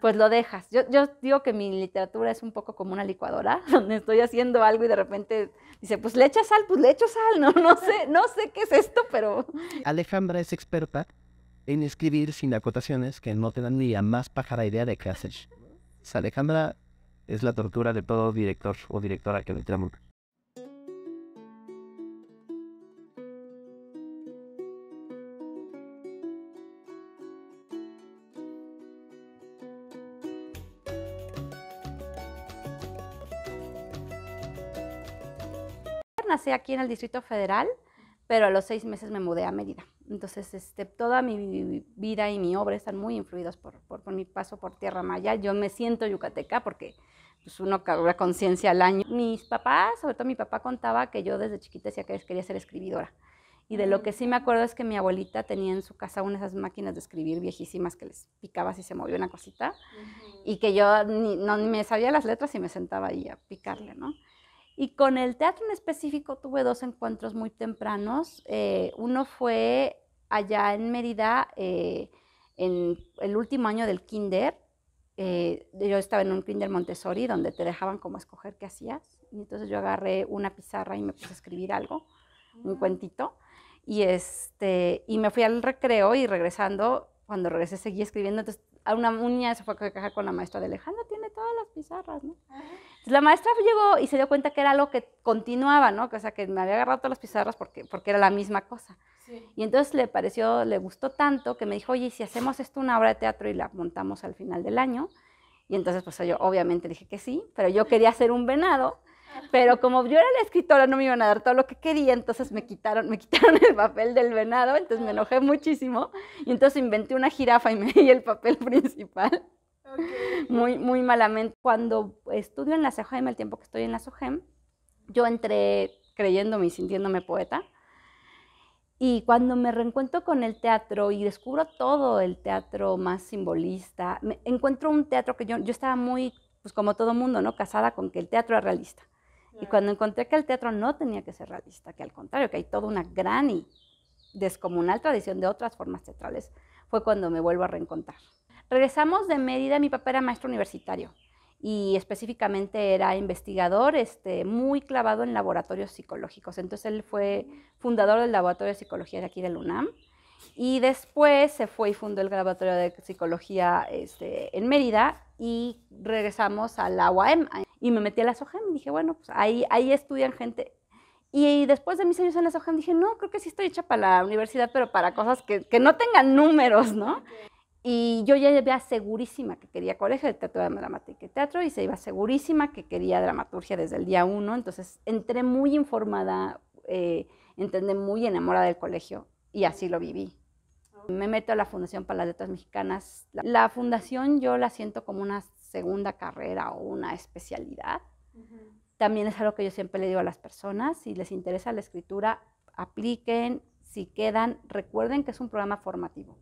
pues lo dejas. Yo digo que mi literatura es un poco como una licuadora, donde estoy haciendo algo y de repente dice, pues le echas sal, pues le echo sal, no sé qué es esto, pero... Alejandra es experta en escribir sin acotaciones que no te dan ni la más pájara idea de qué hacer. Alejandra es la tortura de todo director o directora que le tramo. Nací aquí en el Distrito Federal, pero a los 6 meses me mudé a Mérida. Entonces, toda mi vida y mi obra están muy influidos por mi paso por Tierra Maya. Yo me siento yucateca porque pues, uno cobra conciencia al año. Mis papás, sobre todo mi papá, contaba que yo desde chiquita decía que quería ser escribidora. Y de lo que sí me acuerdo es que mi abuelita tenía en su casa una de esas máquinas de escribir viejísimas que les picaba si se movía una cosita. Y que yo ni me sabía las letras y me sentaba ahí a picarle, ¿no? Y con el teatro en específico tuve 2 encuentros muy tempranos. Uno fue allá en Mérida, en el último año del kinder. Yo estaba en un kinder Montessori donde te dejaban como escoger qué hacías. Y entonces yo agarré una pizarra y me puse a escribir algo, un cuentito. Y me fui al recreo y regresando, cuando regresé seguí escribiendo. Entonces una niña se fue a quejar con la maestra de Alejandra, tiene todas las pizarras, ¿no? Entonces, la maestra llegó y se dio cuenta que era algo que continuaba, ¿no? O sea, que me había agarrado todas las pizarras porque era la misma cosa. Sí. Y entonces le gustó tanto que me dijo, oye, ¿y si hacemos esto una obra de teatro y la montamos al final del año? Y entonces, pues yo obviamente dije que sí, pero yo quería hacer un venado. Pero como yo era la escritora, no me iban a dar todo lo que quería, entonces me quitaron el papel del venado, entonces me enojé muchísimo. Y entonces inventé una jirafa y me di el papel principal. Okay. Muy malamente. Cuando estudio en la SOGEM, el tiempo que estoy en la SOGEM, yo entré creyéndome y sintiéndome poeta. Y cuando me reencuentro con el teatro y descubro todo el teatro más simbolista, encuentro un teatro que yo estaba muy, pues como todo mundo, ¿no? Casada con que el teatro era realista. Claro. Y cuando encontré que el teatro no tenía que ser realista, que al contrario, que hay toda una gran y descomunal tradición de otras formas teatrales, fue cuando me vuelvo a reencontrar. Regresamos de Mérida, mi papá era maestro universitario y específicamente era investigador, muy clavado en laboratorios psicológicos. Entonces él fue fundador del laboratorio de psicología de aquí del UNAM y después se fue y fundó el laboratorio de psicología en Mérida y regresamos a la UAM y me metí a la SOGEM y dije, bueno, pues ahí estudian gente. Y después de mis años en la SOGEM dije, no, creo que sí estoy hecha para la universidad, pero para cosas que no tengan números, ¿no? Okay. Y yo ya iba segurísima que quería colegio de teatro, dramática y teatro, y se iba segurísima que quería dramaturgia desde el día 1. Entonces entré muy informada, entré muy enamorada del colegio y así lo viví. Me meto a la Fundación para las Letras Mexicanas. La fundación yo la siento como una segunda carrera o una especialidad. También es algo que yo siempre le digo a las personas, si les interesa la escritura, apliquen, si quedan, recuerden que es un programa formativo.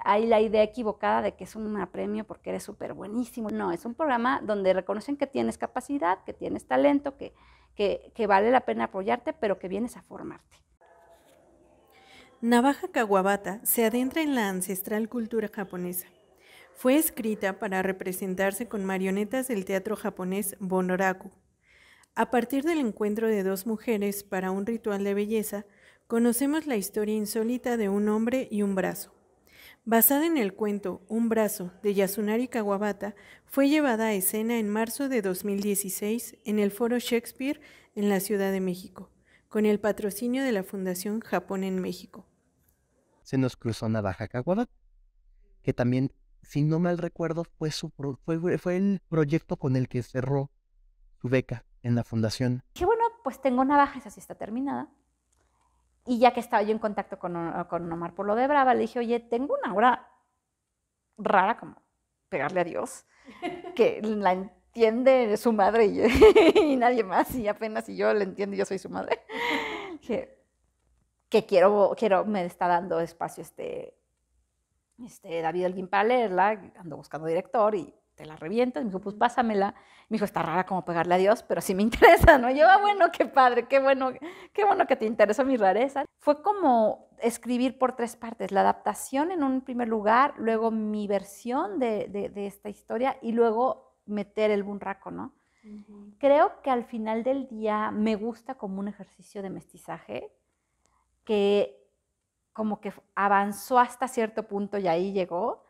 Hay la idea equivocada de que es un premio porque eres súper buenísimo. No, es un programa donde reconocen que tienes capacidad, que tienes talento, que vale la pena apoyarte, pero que vienes a formarte. Navaja Kawabata se adentra en la ancestral cultura japonesa. Fue escrita para representarse con marionetas del teatro japonés Bonoraku. A partir del encuentro de 2 mujeres para un ritual de belleza, conocemos la historia insólita de un hombre y un brazo. Basada en el cuento Un brazo de Yasunari Kawabata, fue llevada a escena en marzo de 2016 en el Foro Shakespeare en la Ciudad de México, con el patrocinio de la Fundación Japón en México. Se nos cruzó Navaja Kawabata, que también, si no mal recuerdo, fue el proyecto con el que cerró su beca en la fundación. Dije, bueno, pues tengo Navaja, esa sí está terminada. Y ya que estaba yo en contacto con Omar por lo de Brava, le dije, oye, tengo una obra rara como pegarle a Dios, que la entiende su madre y nadie más, y apenas si yo la entiendo, yo soy su madre. Que quiero, me está dando espacio David Elguín para leerla, ando buscando director y te la revientas. Me dijo, pues pásamela. Me dijo, está rara como pegarle a Dios, pero sí me interesa, ¿no? Yo, bueno, qué padre, qué bueno que te interesó mi rareza. Fue como escribir por 3 partes, la adaptación en un primer lugar, luego mi versión de esta historia y luego meter el burraco, ¿no? Creo que al final del día me gusta como un ejercicio de mestizaje que como que avanzó hasta cierto punto y ahí llegó.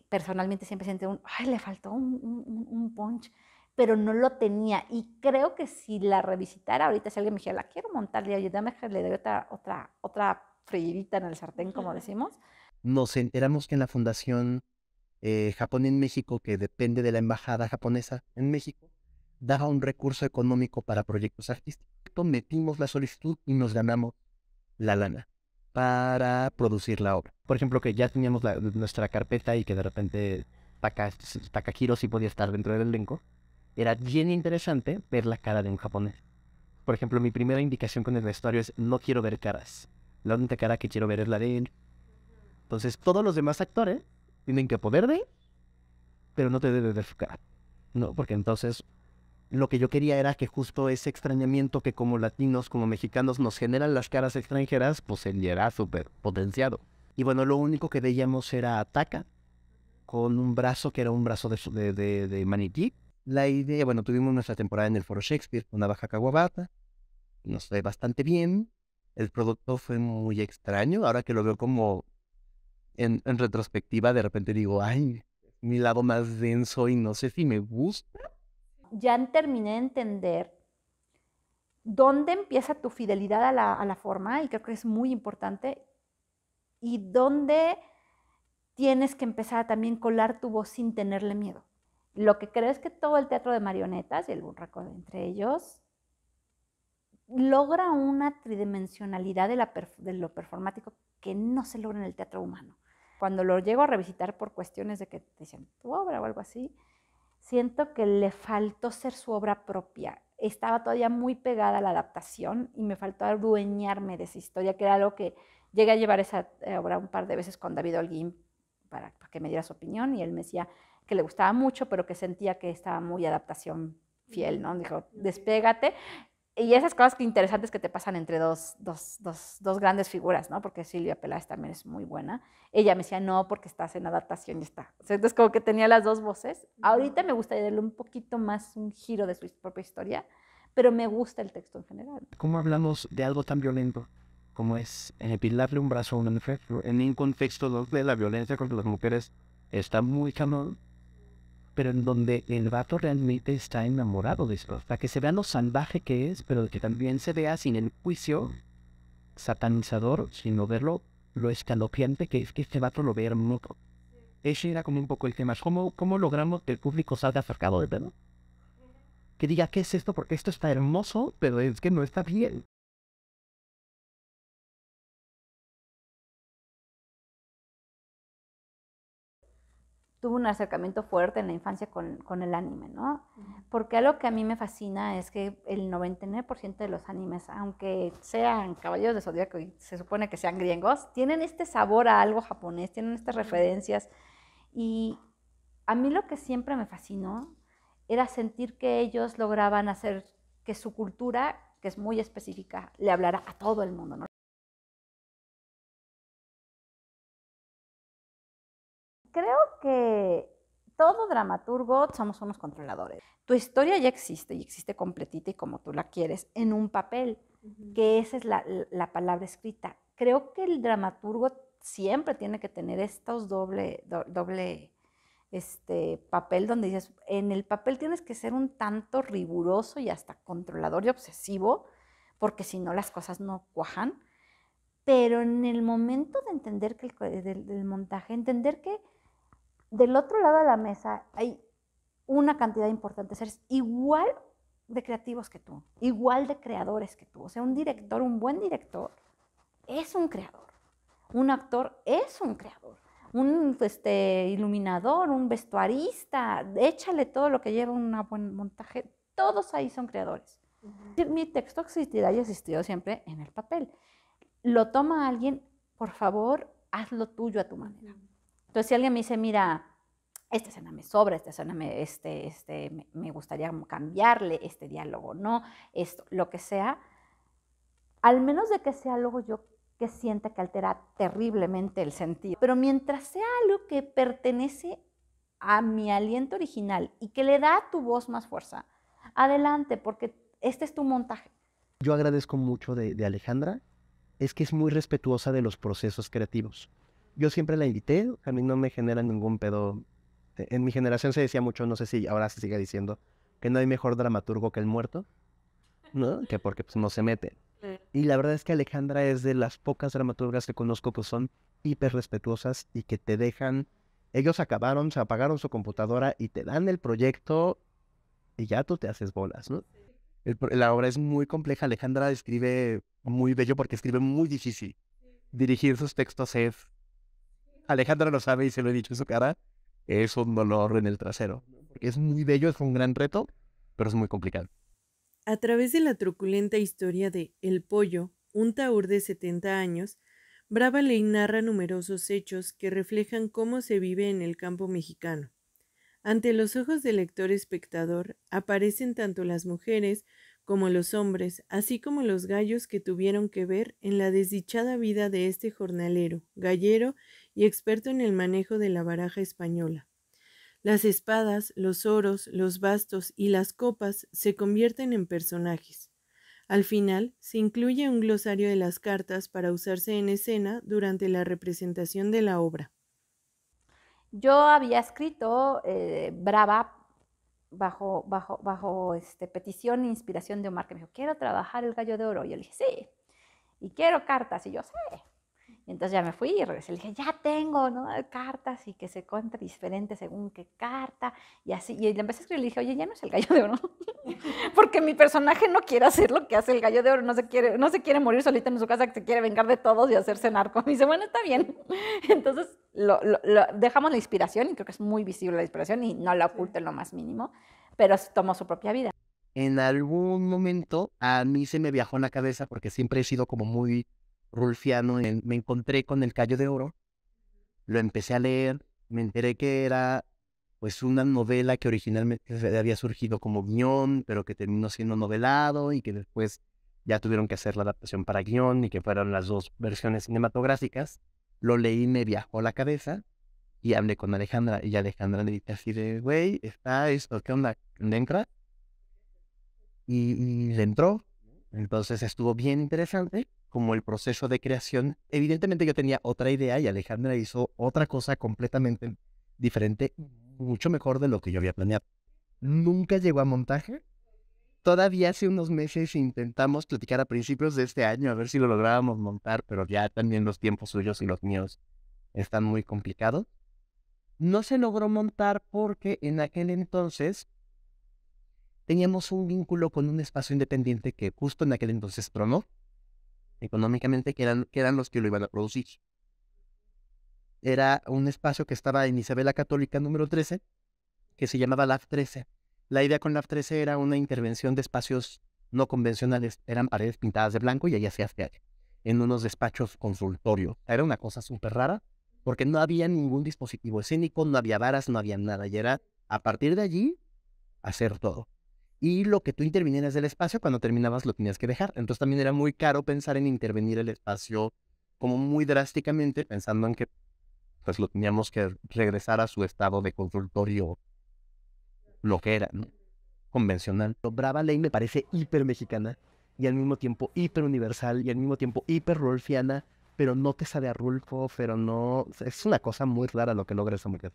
Personalmente siempre sentí ay, le faltó un punch, pero no lo tenía. Y creo que si la revisitara ahorita, si alguien me dijera, la quiero montar, le ayúdame que le doy otra freidita en el sartén, como decimos. Nos enteramos que en la Fundación Japón en México, que depende de la Embajada japonesa en México, daba un recurso económico para proyectos artísticos. Metimos la solicitud y nos ganamos la lana para producir la obra. Por ejemplo, que ya teníamos nuestra carpeta y que de repente Takahiro sí podía estar dentro del elenco. Era bien interesante ver la cara de un japonés. Por ejemplo, mi primera indicación con el vestuario es no quiero ver caras. La única cara que quiero ver es la de él. Entonces, todos los demás actores tienen que poder ver, pero no te debes ver su cara. No, porque entonces lo que yo quería era que justo ese extrañamiento que como latinos, como mexicanos nos generan las caras extranjeras, pues se era súper potenciado. Y bueno, lo único que veíamos era a Taka, con un brazo que era un brazo de maniquí. La idea, bueno, tuvimos nuestra temporada en el Foro Shakespeare con Navaja Kawabata, nos fue bastante bien. El producto fue muy extraño, ahora que lo veo como en retrospectiva, de repente digo, ay, mi lado más denso y no sé si me gusta. Ya terminé de entender dónde empieza tu fidelidad a la forma, y creo que es muy importante, y dónde tienes que empezar a también colar tu voz sin tenerle miedo. Lo que creo es que todo el teatro de marionetas, y el burraco entre ellos, logra una tridimensionalidad de lo performático que no se logra en el teatro humano. Cuando lo llego a revisitar por cuestiones de que te dicen tu obra o algo así, siento que le faltó ser su obra propia. Estaba todavía muy pegada a la adaptación y me faltó adueñarme de esa historia, que era algo que llegué a llevar esa obra un par de veces con David Holguín para que me diera su opinión, y él me decía que le gustaba mucho, pero que sentía que estaba muy adaptación fiel, ¿no? Dijo, despégate. Y esas cosas interesantes que te pasan entre dos grandes figuras, ¿no? Porque Silvia Peláez también es muy buena. Ella me decía, no, porque estás en adaptación y está. O sea, entonces, como que tenía las dos voces. Ahorita me gustaría darle un poquito más un giro de su propia historia, pero me gusta el texto en general. ¿Cómo hablamos de algo tan violento como es pilarle un brazo a una mujer en un contexto donde la violencia contra las mujeres está muy cabrón, pero en donde el vato realmente está enamorado de eso? O sea, que se vea lo salvaje que es, pero que también se vea sin el juicio satanizador, sino verlo lo escalofriante que es que este vato lo vea hermoso. Ese era como un poco el tema. ¿Cómo logramos que el público salga acercado de verlo? Que diga, ¿qué es esto? Porque esto está hermoso, pero es que no está bien. Tuve un acercamiento fuerte en la infancia con el anime, ¿no? Porque algo que a mí me fascina es que el 99% de los animes, aunque sean Caballeros de Zodíaco y se supone que sean griegos, tienen este sabor a algo japonés, tienen estas referencias. Y a mí lo que siempre me fascinó era sentir que ellos lograban hacer que su cultura, que es muy específica, le hablara a todo el mundo, ¿no? Creo que todo dramaturgo somos unos controladores. Tu historia ya existe y existe completita y como tú la quieres en un papel, que esa es la palabra escrita. Creo que el dramaturgo siempre tiene que tener estos doble papel donde dices, en el papel tienes que ser un tanto riguroso y hasta controlador y obsesivo, porque si no las cosas no cuajan. Pero en el momento de entender que del montaje, entender que del otro lado de la mesa hay una cantidad importante de seres igual de creativos que tú, igual de creadores que tú. O sea, un director, un buen director, es un creador. Un actor es un creador. Un iluminador, un vestuarista, échale todo lo que lleva un buen montaje. Todos ahí son creadores. Mi texto existirá y existió siempre en el papel. Lo toma alguien, por favor, hazlo tuyo a tu manera. Entonces, si alguien me dice, mira, esta escena me sobra, esta escena me gustaría cambiarle, este diálogo no, esto, lo que sea, al menos de que sea algo yo que sienta que altera terriblemente el sentido. Pero mientras sea algo que pertenece a mi aliento original y que le da a tu voz más fuerza, adelante, porque este es tu montaje. Yo agradezco mucho de Alejandra, es que es muy respetuosa de los procesos creativos. Yo siempre la invité, a mí no me genera ningún pedo. En mi generación se decía mucho, no sé si ahora se sigue diciendo, que no hay mejor dramaturgo que el muerto, ¿no? Que porque pues, no se mete. Y la verdad es que Alejandra es de las pocas dramaturgas que conozco que son hiper respetuosas y que te dejan... Ellos acabaron, se apagaron su computadora y te dan el proyecto y ya tú te haces bolas, ¿no? La obra es muy compleja. Alejandra escribe muy bello porque escribe muy difícil. Dirigir sus textos es... Alejandra lo sabe y se lo he dicho en su cara. Es un dolor en el trasero. Porque es muy bello, es un gran reto, pero es muy complicado. A través de la truculenta historia de El Pollo, un taur de 70 años, Brava Ley narra numerosos hechos que reflejan cómo se vive en el campo mexicano. Ante los ojos del lector espectador aparecen tanto las mujeres como los hombres, así como los gallos que tuvieron que ver en la desdichada vida de este jornalero, gallero y experto en el manejo de la baraja española. Las espadas, los oros, los bastos y las copas se convierten en personajes. Al final, se incluye un glosario de las cartas para usarse en escena durante la representación de la obra. Yo había escrito Brava bajo petición e inspiración de Omar, que me dijo, quiero trabajar el gallo de oro. Y yo le dije, sí. Y quiero cartas. Y yo, sí. Y entonces ya me fui y regresé. Le dije, ya tengo, ¿no? Cartas y que se cuenta diferente según qué carta. Y así. Y le empecé a escribir y le dije, oye, ya no es el gallo de oro. Porque mi personaje no quiere hacer lo que hace el gallo de oro. No se quiere morir solito en su casa, que se quiere vengar de todos y hacerse narco. Y dice, bueno, está bien. Entonces dejamos la inspiración y creo que es muy visible la inspiración y no la oculto en lo más mínimo, pero tomó su propia vida. En algún momento a mí se me viajó en la cabeza porque siempre he sido como muy rulfiano. Me encontré con El Gallo de Oro, lo empecé a leer, me enteré que era pues una novela que originalmente había surgido como guión, pero que terminó siendo novelado y que después ya tuvieron que hacer la adaptación para guión y que fueron las dos versiones cinematográficas. Lo leí, me viajó la cabeza y hablé con Alejandra y Alejandra le dije así de, güey, está esto, ¿qué onda? ¿Le entra? Y le entró. Entonces estuvo bien interesante como el proceso de creación. Evidentemente yo tenía otra idea y Alejandra hizo otra cosa completamente diferente, mucho mejor de lo que yo había planeado. Nunca llegó a montaje. Todavía hace unos meses intentamos platicar a principios de este año a ver si lo lográbamos montar, pero ya también los tiempos suyos y los míos están muy complicados. No se logró montar porque en aquel entonces teníamos un vínculo con un espacio independiente que justo en aquel entonces tronó económicamente, que eran los que lo iban a producir. Era un espacio que estaba en Isabela Católica número 13, que se llamaba LAF 13. La idea con LAF 13 era una intervención de espacios no convencionales. Eran paredes pintadas de blanco y ahí hacías teatro, en unos despachos consultorio. Era una cosa súper rara, porque no había ningún dispositivo escénico, no había varas, no había nada. Y era, a partir de allí, hacer todo. Y lo que tú intervinieras del espacio, cuando terminabas lo tenías que dejar. Entonces también era muy caro pensar en intervenir el espacio como muy drásticamente, pensando en que pues lo teníamos que regresar a su estado de consultorio, lo que era, ¿no? Convencional. Brava Ley me parece hiper mexicana y al mismo tiempo hiper universal y al mismo tiempo hiper rolfiana, pero no te sabe a Rulfo, pero no... Es una cosa muy rara lo que logra esa mujer.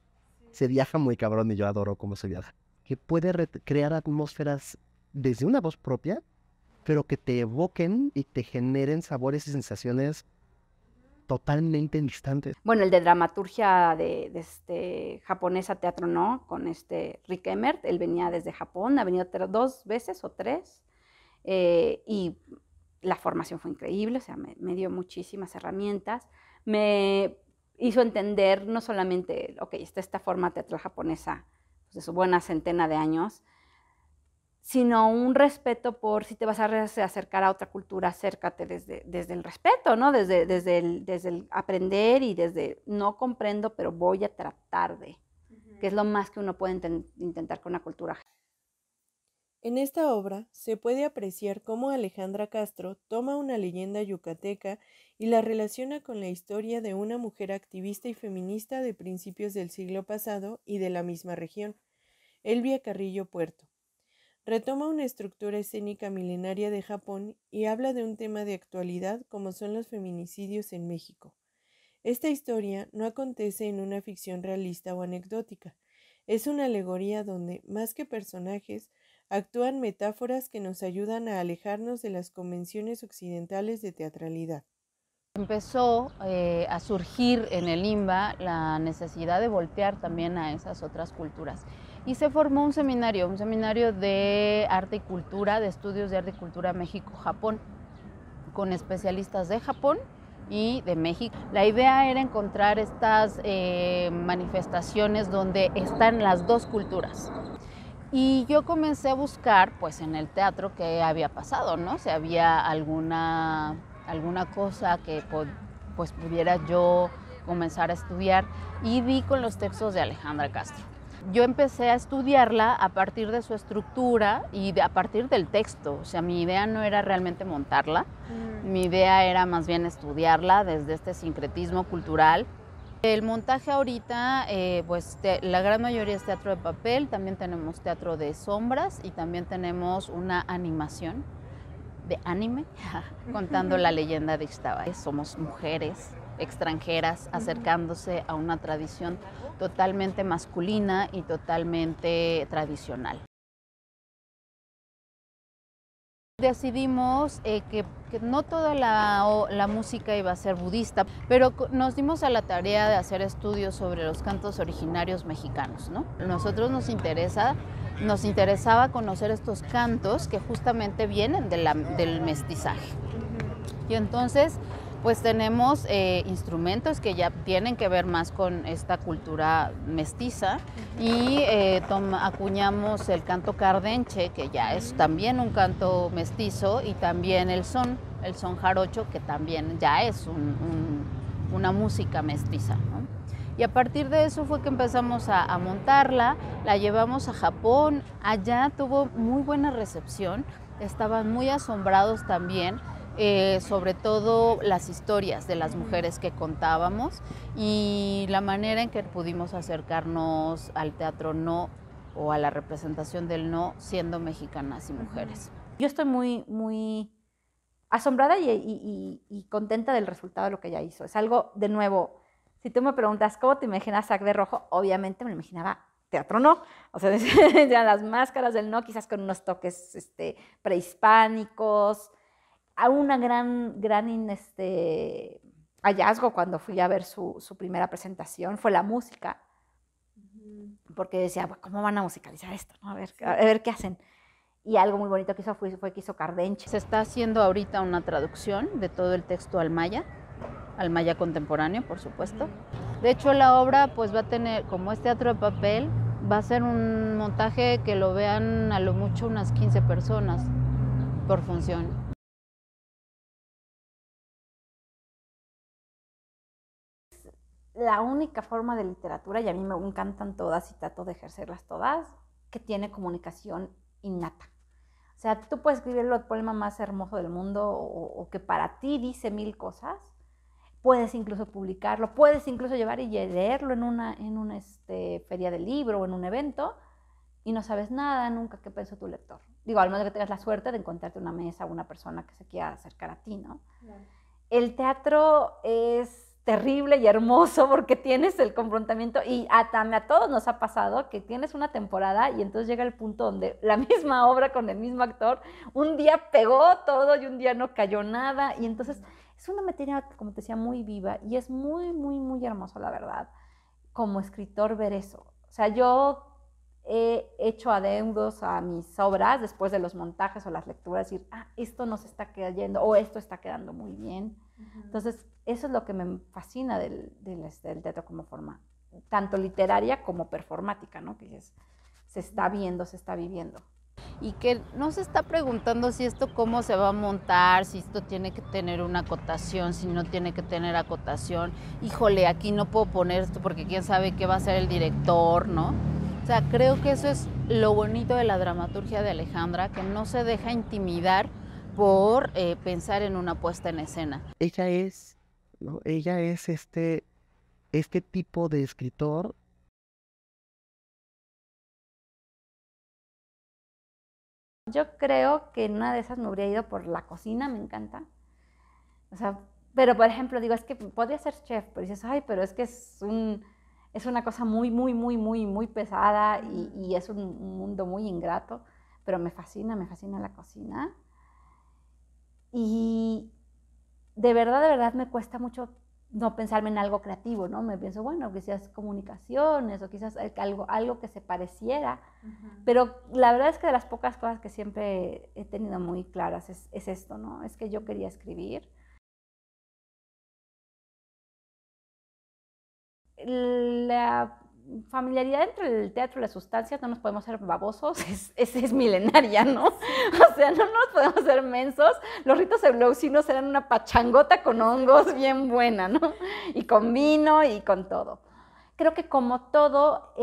Se viaja muy cabrón y yo adoro cómo se viaja. Que puede crear atmósferas desde una voz propia, pero que te evoquen y te generen sabores y sensaciones totalmente distantes. Bueno, el de dramaturgia de japonesa teatro no, con Rick Emmert, él venía desde Japón, ha venido 2 veces o 3, y la formación fue increíble, o sea, me dio muchísimas herramientas, me hizo entender no solamente, ok, está esta forma teatral japonesa, pues de su buena centena de años, sino un respeto por si te vas a acercar a otra cultura, acércate desde el respeto, ¿no? Desde el aprender y desde no comprendo, pero voy a tratar de. que es lo más que uno puede intentar con una cultura. En esta obra se puede apreciar cómo Alejandra Castro toma una leyenda yucateca y la relaciona con la historia de una mujer activista y feminista de principios del siglo pasado y de la misma región, Elvia Carrillo Puerto. Retoma una estructura escénica milenaria de Japón y habla de un tema de actualidad como son los feminicidios en México. Esta historia no acontece en una ficción realista o anecdótica. Es una alegoría donde, más que personajes, actúan metáforas que nos ayudan a alejarnos de las convenciones occidentales de teatralidad. Empezó a surgir en el IMBA la necesidad de voltear también a esas otras culturas. Y se formó un seminario de arte y cultura, de estudios de arte y cultura México-Japón, con especialistas de Japón y de México. La idea era encontrar estas manifestaciones donde están las dos culturas. Y yo comencé a buscar, pues, en el teatro qué había pasado, ¿no? Si había alguna cosa que pues pudiera yo comenzar a estudiar, y di con los textos de Alejandra Castro. Yo empecé a estudiarla a partir de su estructura y a partir del texto. O sea, mi idea no era realmente montarla, mi idea era más bien estudiarla desde este sincretismo cultural. El montaje ahorita, la gran mayoría es teatro de papel, también tenemos teatro de sombras y también tenemos una animación de anime contando la leyenda de Ixtabay. Somos mujeres extranjeras acercándose a una tradición totalmente masculina y totalmente tradicional. Decidimos que no toda la música iba a ser budista, pero nos dimos a la tarea de hacer estudios sobre los cantos originarios mexicanos, ¿no? Nosotros nos interesaba conocer estos cantos que justamente vienen del mestizaje. Y entonces, pues tenemos instrumentos que ya tienen que ver más con esta cultura mestiza y acuñamos el canto cardenche, que ya es también un canto mestizo, y también el son jarocho, que también ya es una música mestiza, ¿no? Y a partir de eso fue que empezamos a montarla, la llevamos a Japón, allá tuvo muy buena recepción, estaban muy asombrados también, sobre todo las historias de las mujeres que contábamos y la manera en que pudimos acercarnos al teatro no, o a la representación del no, siendo mexicanas y mujeres. Yo estoy muy asombrada y contenta del resultado de lo que ella hizo. Es algo, de nuevo, si tú me preguntas cómo te imaginas Sac de Rojo, obviamente me lo imaginaba teatro no, o sea, ya las máscaras del no, quizás con unos toques prehispánicos. A una gran hallazgo cuando fui a ver su primera presentación fue la música, porque decía, ¿cómo van a musicalizar esto? ¿No? A ver qué hacen. Y algo muy bonito que hizo fue que hizo Cardenche. Se está haciendo ahorita una traducción de todo el texto al maya contemporáneo, por supuesto. De hecho, la obra pues va a tener, como es teatro de papel, va a ser un montaje que lo vean a lo mucho unas 15 personas por función. La única forma de literatura, y a mí me encantan todas y trato de ejercerlas todas, que tiene comunicación innata. O sea, tú puedes escribir el poema más hermoso del mundo o que para ti dice 1000 cosas, puedes incluso publicarlo, puedes incluso llevar y leerlo en una feria del libro o en un evento y no sabes nada nunca qué pensó tu lector. Digo, al menos que tengas la suerte de encontrarte una mesa o una persona que se quiera acercar a ti, ¿no? Claro. El teatro es terrible y hermoso porque tienes el confrontamiento y a todos nos ha pasado que tienes una temporada y entonces llega el punto donde la misma obra con el mismo actor un día pegó todo y un día no cayó nada y entonces es una materia, como te decía, muy viva y es muy hermoso, la verdad, como escritor ver eso. O sea, yo he hecho adeudos a mis obras después de los montajes o las lecturas, decir, esto nos está cayendo o esto está quedando muy bien. Entonces, eso es lo que me fascina del teatro como forma, tanto literaria como performática, ¿no? Que se está viendo, se está viviendo. y que no se está preguntando si esto cómo se va a montar, si esto tiene que tener una acotación, si no tiene que tener acotación. Híjole, aquí no puedo poner esto porque quién sabe qué va a hacer el director, ¿no? O sea, creo que eso es lo bonito de la dramaturgia de Alejandra, que no se deja intimidar por pensar en una puesta en escena. Ella es, ¿no? Ella es este tipo de escritor. Yo creo que en una de esas me habría ido por la cocina, me encanta. O sea, pero por ejemplo, digo, es que podría ser chef, pero dices, ay, pero es que es una cosa muy, muy, muy, muy, muy pesada y es un mundo muy ingrato, pero me fascina la cocina. Y de verdad me cuesta mucho no pensarme en algo creativo, ¿no? Me pienso, bueno, quizás comunicaciones o quizás algo que se pareciera, pero la verdad es que de las pocas cosas que siempre he tenido muy claras es esto, ¿no? Es que yo quería escribir. La familiaridad entre el teatro y las sustancias, no nos podemos ser babosos, es milenaria, ¿no? O sea, no nos podemos ser mensos. Los ritos eleusinos eran una pachangota con hongos bien buena, ¿no? Y con vino y con todo. Creo que como todo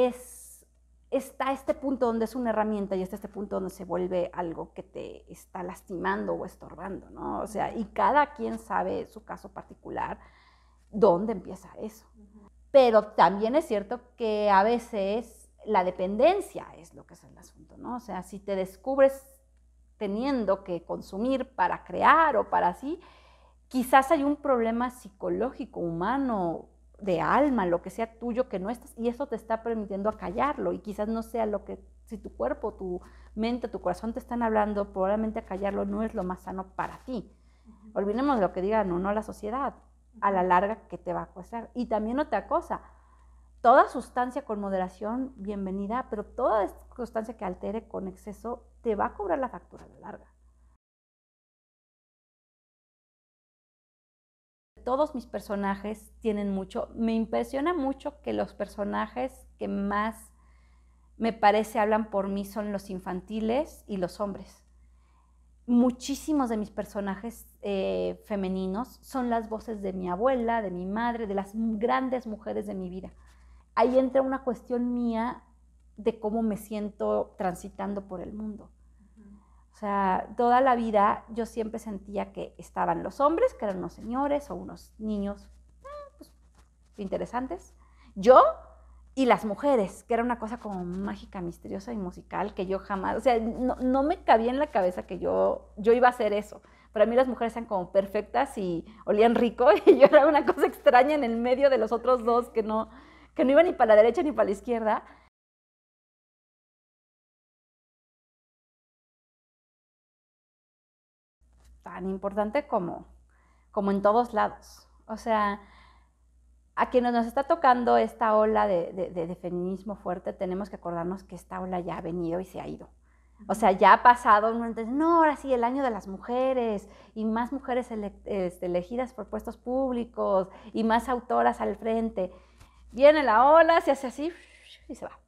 está este punto donde es una herramienta y está este punto donde se vuelve algo que te está lastimando o estorbando, ¿no? O sea, y cada quien sabe su caso particular, dónde empieza eso. Pero también es cierto que a veces la dependencia es lo que es el asunto, ¿no? O sea, si te descubres teniendo que consumir para crear o para así, quizás hay un problema psicológico, humano, de alma, lo que sea tuyo que no estás, y eso te está permitiendo acallarlo, y quizás no sea lo que, si tu cuerpo, tu mente, tu corazón te están hablando, probablemente acallarlo no es lo más sano para ti. Olvidemos lo que digan o no la sociedad, a la larga que te va a costar. Y también otra cosa, toda sustancia con moderación, bienvenida, pero toda sustancia que altere con exceso te va a cobrar la factura a la larga. Todos mis personajes tienen mucho, me impresiona mucho que los personajes que más me parece hablan por mí son los infantiles y los hombres. Muchísimos de mis personajes femeninos son las voces de mi abuela, de mi madre, de las grandes mujeres de mi vida. Ahí entra una cuestión mía de cómo me siento transitando por el mundo. O sea, toda la vida yo siempre sentía que estaban los hombres, que eran unos señores o unos niños pues, interesantes, yo y las mujeres, que era una cosa como mágica, misteriosa y musical, que yo jamás, o sea, no me cabía en la cabeza que yo iba a hacer eso. Para mí las mujeres eran como perfectas y olían rico, y yo era una cosa extraña en el medio de los otros dos que no iba ni para la derecha ni para la izquierda. Tan importante como en todos lados. O sea, a quienes nos está tocando esta ola de feminismo fuerte, tenemos que acordarnos que esta ola ya ha venido y se ha ido. O sea, ya ha pasado, no, ahora sí, el año de las mujeres, y más mujeres elegidas por puestos públicos, y más autoras al frente. Viene la ola, se hace así, y se va.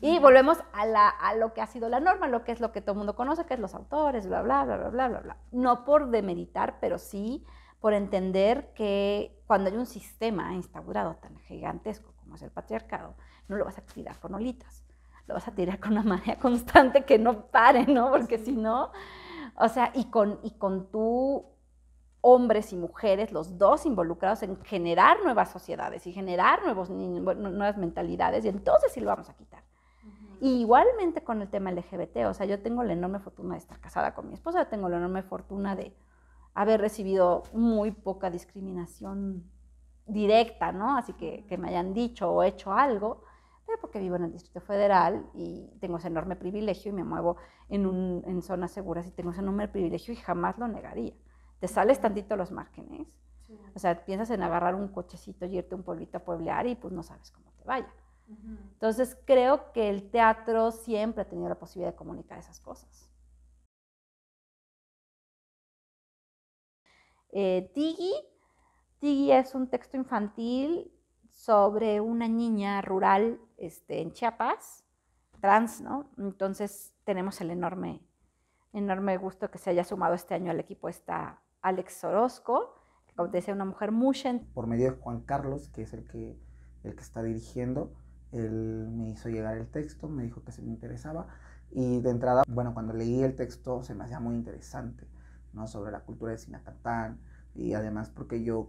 Y volvemos a lo que ha sido la norma, lo que es lo que todo el mundo conoce, que es los autores, bla, bla, bla, bla, bla, bla, bla. No por demeritar, pero sí por entender que cuando hay un sistema instaurado tan gigantesco como es el patriarcado, no lo vas a tirar con olitas, lo vas a tirar con una marea constante que no pare, ¿no? Porque si no, o sea, y con tú, hombres y mujeres, los dos involucrados en generar nuevas sociedades y generar nuevas mentalidades, y entonces sí lo vamos a quitar. Y igualmente con el tema LGBT, o sea, yo tengo la enorme fortuna de estar casada con mi esposa, tengo la enorme fortuna de haber recibido muy poca discriminación directa, ¿no? Así que me hayan dicho o hecho algo, pero porque vivo en el Distrito Federal y tengo ese enorme privilegio y me muevo en zonas seguras y tengo ese enorme privilegio y jamás lo negaría. Te sales tantito los márgenes, sí. O sea, piensas en agarrar un cochecito y irte a un pueblito a pueblear y pues no sabes cómo te vaya. Entonces creo que el teatro siempre ha tenido la posibilidad de comunicar esas cosas. Tigui es un texto infantil sobre una niña rural en Chiapas trans, ¿no? Entonces tenemos el enorme gusto que se haya sumado este año al equipo está Alex Orozco, que como te decía, una mujer muy por medio de Juan Carlos, que es el que está dirigiendo. Él me hizo llegar el texto, me dijo que se me interesaba, y de entrada, bueno, cuando leí el texto se me hacía muy interesante, ¿no? Sobre la cultura de Sinacantán, y además porque yo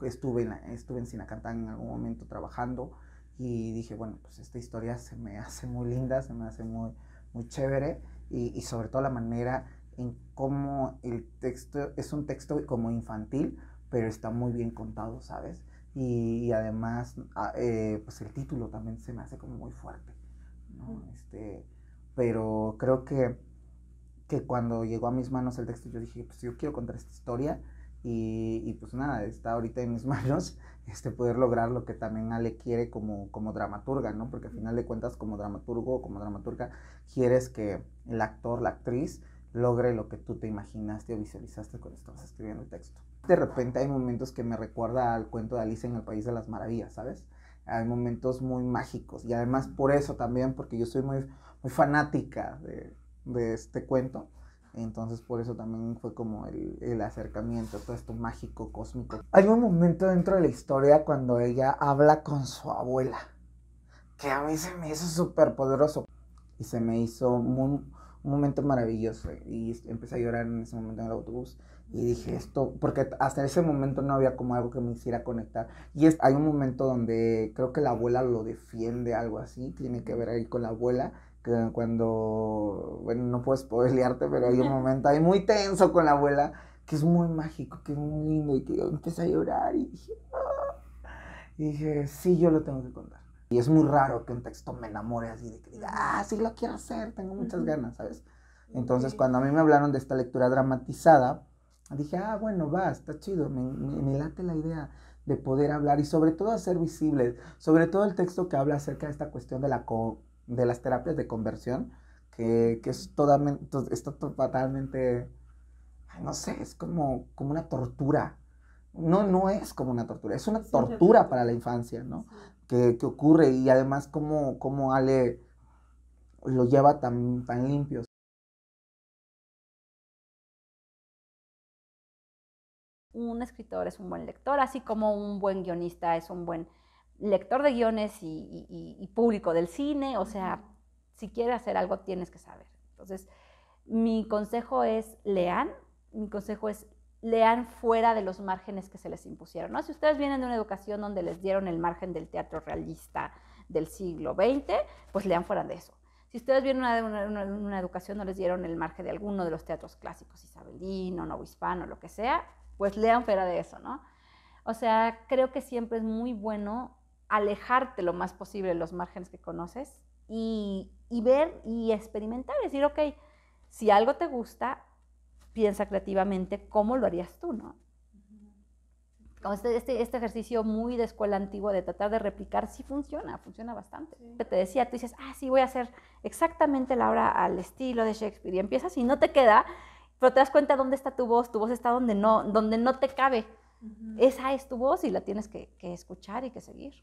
estuve en Sinacantán en algún momento trabajando, y dije, bueno, pues esta historia se me hace muy linda, se me hace muy, muy chévere, y sobre todo la manera en cómo el texto es un texto como infantil, pero está muy bien contado, ¿sabes? Y además, pues el título también se me hace como muy fuerte, ¿no? Pero creo que cuando llegó a mis manos el texto, yo dije, pues yo quiero contar esta historia, y pues nada, está ahorita en mis manos poder lograr lo que también Ale quiere como dramaturga, ¿no? Porque al final de cuentas, como dramaturgo o como dramaturga, quieres que el actor, la actriz, logre lo que tú te imaginaste o visualizaste cuando estabas escribiendo el texto. De repente hay momentos que me recuerda al cuento de Alicia en el País de las Maravillas, ¿sabes? Hay momentos muy mágicos, y además por eso también, porque yo soy muy, muy fanática de este cuento, entonces por eso también fue como el acercamiento, todo esto mágico, cósmico. Hay un momento dentro de la historia cuando ella habla con su abuela, que a mí se me hizo súper poderoso, y se me hizo un momento maravilloso, y empecé a llorar en ese momento en el autobús, y dije esto, porque hasta ese momento no había como algo que me hiciera conectar, y hay un momento donde creo que la abuela lo defiende, algo así, tiene que ver ahí con la abuela, que cuando, bueno, no puedo spoilearte, pero hay un momento ahí muy tenso con la abuela, que es muy mágico, que es muy lindo, y que yo empecé a llorar, y dije, y dije, sí, yo lo tengo que contar. Y es muy raro que un texto me enamore así, de que diga, sí lo quiero hacer, tengo muchas ganas, ¿sabes? Entonces, cuando a mí me hablaron de esta lectura dramatizada, dije, bueno, va, está chido, me late la idea de poder hablar, y sobre todo hacer visibles, sobre todo el texto que habla acerca de esta cuestión de las terapias de conversión, que es está totalmente, no sé, es como una tortura. No es como una tortura, es una tortura para la infancia, ¿no? Que ocurre, y además como Ale lo lleva tan limpio. Un escritor es un buen lector, así como un buen guionista es un buen lector de guiones y público del cine. O sea, si quieres hacer algo tienes que saber. Entonces, mi consejo es lean fuera de los márgenes que se les impusieron, ¿no? Si ustedes vienen de una educación donde les dieron el margen del teatro realista del siglo XX, pues lean fuera de eso. Si ustedes vienen de una educación donde les dieron el margen de alguno de los teatros clásicos, isabelino, novohispano, lo que sea, pues lean fuera de eso, ¿no? O sea, creo que siempre es muy bueno alejarte lo más posible de los márgenes que conoces y ver y experimentar, decir, ok, si algo te gusta, piensa creativamente cómo lo harías tú, ¿no? Como este ejercicio muy de escuela antigua de tratar de replicar, sí funciona bastante. Sí. Te decía, tú dices, sí, voy a hacer exactamente la obra al estilo de Shakespeare, y empiezas y no te queda, pero te das cuenta dónde está tu voz está donde no te cabe. Esa es tu voz y la tienes que escuchar y que seguir.